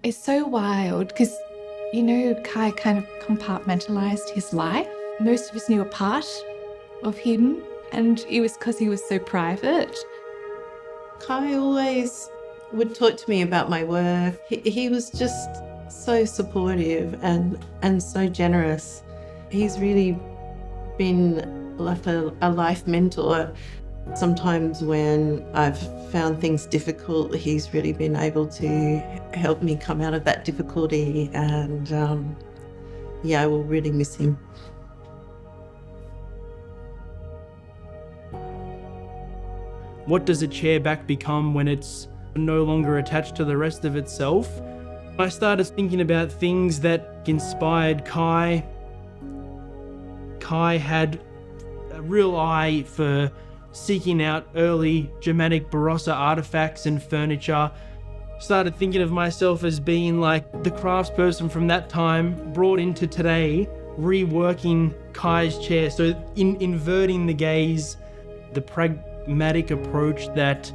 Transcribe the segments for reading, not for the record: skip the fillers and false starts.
It's so wild because, Khai kind of compartmentalised his life. Most of us knew a part of him, and it was because he was so private. Khai always would talk to me about my work. He was just so supportive and so generous. He's really been like a life mentor. Sometimes when I've found things difficult, he's really been able to help me come out of that difficulty, and I will really miss him. What does a chair back become when it's no longer attached to the rest of itself? I started thinking about things that inspired Khai. Khai had a real eye for seeking out early Germanic Barossa artifacts and furniture. Started thinking of myself as being like the craftsperson from that time brought into today, reworking Khai's chair. So inverting the gaze, the pragmatic approach that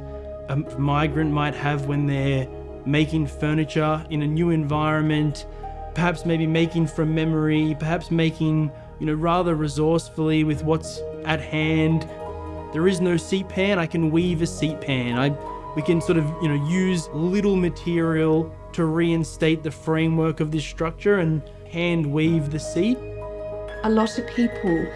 a migrant might have when they're making furniture in a new environment, perhaps maybe making from memory, perhaps making, rather resourcefully with what's at hand. There is no seat pan, I can weave a seat pan. We can sort of, use little material to reinstate the framework of this structure and hand weave the seat. A lot of people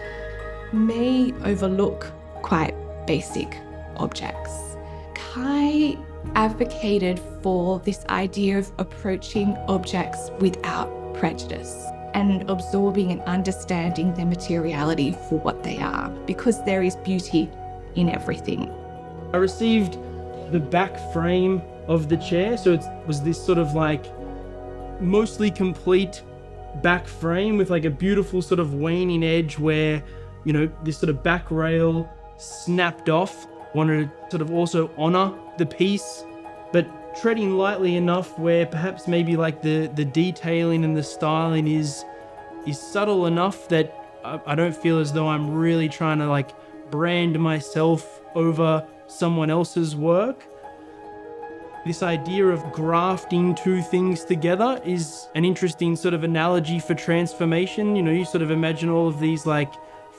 may overlook quite basic objects. Khai advocated for this idea of approaching objects without prejudice and absorbing and understanding their materiality for what they are, because there is beauty in everything. I received the back frame of the chair, so it was this sort of like mostly complete back frame with like a beautiful sort of waning edge where, this sort of back rail snapped off. Wanted to sort of also honor the piece, but treading lightly enough where perhaps maybe like the detailing and the styling is subtle enough that I don't feel as though I'm really trying to like brand myself over someone else's work. This idea of grafting two things together is an interesting sort of analogy for transformation. You sort of imagine all of these like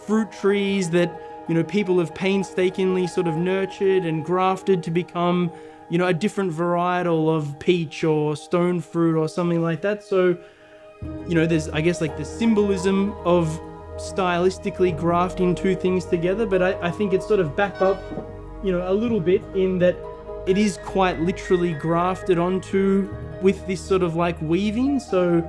fruit trees that, people have painstakingly sort of nurtured and grafted to become, a different varietal of peach or stone fruit or something like that. So, there's, I guess, like the symbolism of stylistically grafting two things together, but I think it's sort of backed up, a little bit in that it is quite literally grafted onto with this sort of like weaving. So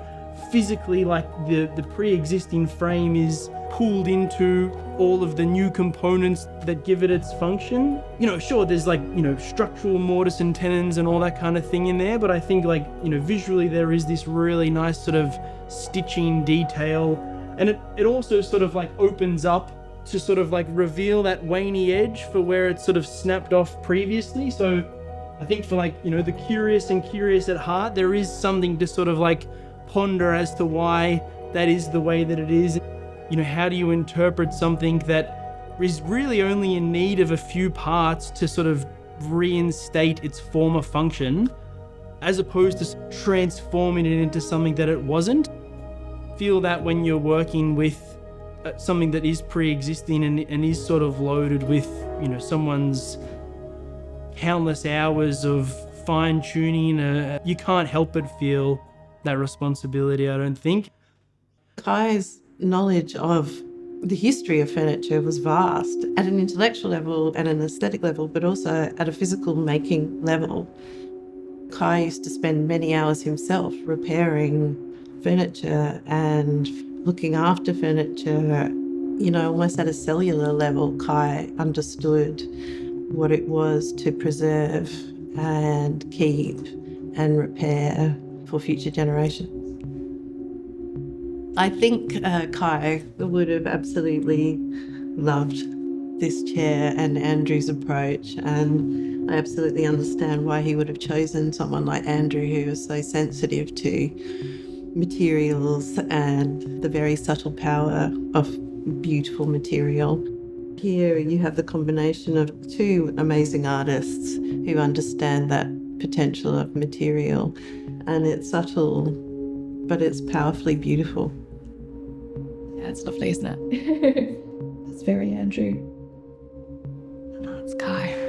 physically, like the pre-existing frame is pulled into all of the new components that give it its function. Sure, there's like, structural mortise and tenons and all that kind of thing in there, but I think like, visually there is this really nice sort of stitching detail, and it also sort of like opens up to sort of like reveal that waney edge for where it's sort of snapped off previously. So I think for like, the curious at heart, there is something to sort of like ponder as to why that is the way that it is. How do you interpret something that is really only in need of a few parts to sort of reinstate its former function, as opposed to transforming it into something that it wasn't? Feel that when you're working with something that is pre-existing and is sort of loaded with, someone's countless hours of fine-tuning, you can't help but feel that responsibility, I don't think. Khai's knowledge of the history of furniture was vast at an intellectual level and an aesthetic level, but also at a physical making level. Khai used to spend many hours himself repairing furniture and looking after furniture. Almost at a cellular level, Khai understood what it was to preserve and keep and repair for future generations. I think Khai would have absolutely loved this chair and Andrew's approach, and I absolutely understand why he would have chosen someone like Andrew, who is so sensitive to materials and the very subtle power of beautiful material. Here you have the combination of two amazing artists who understand that potential of material and it's subtle, but it's powerfully beautiful. Yeah, it's lovely, isn't it? That's very Andrew. And that's Khai.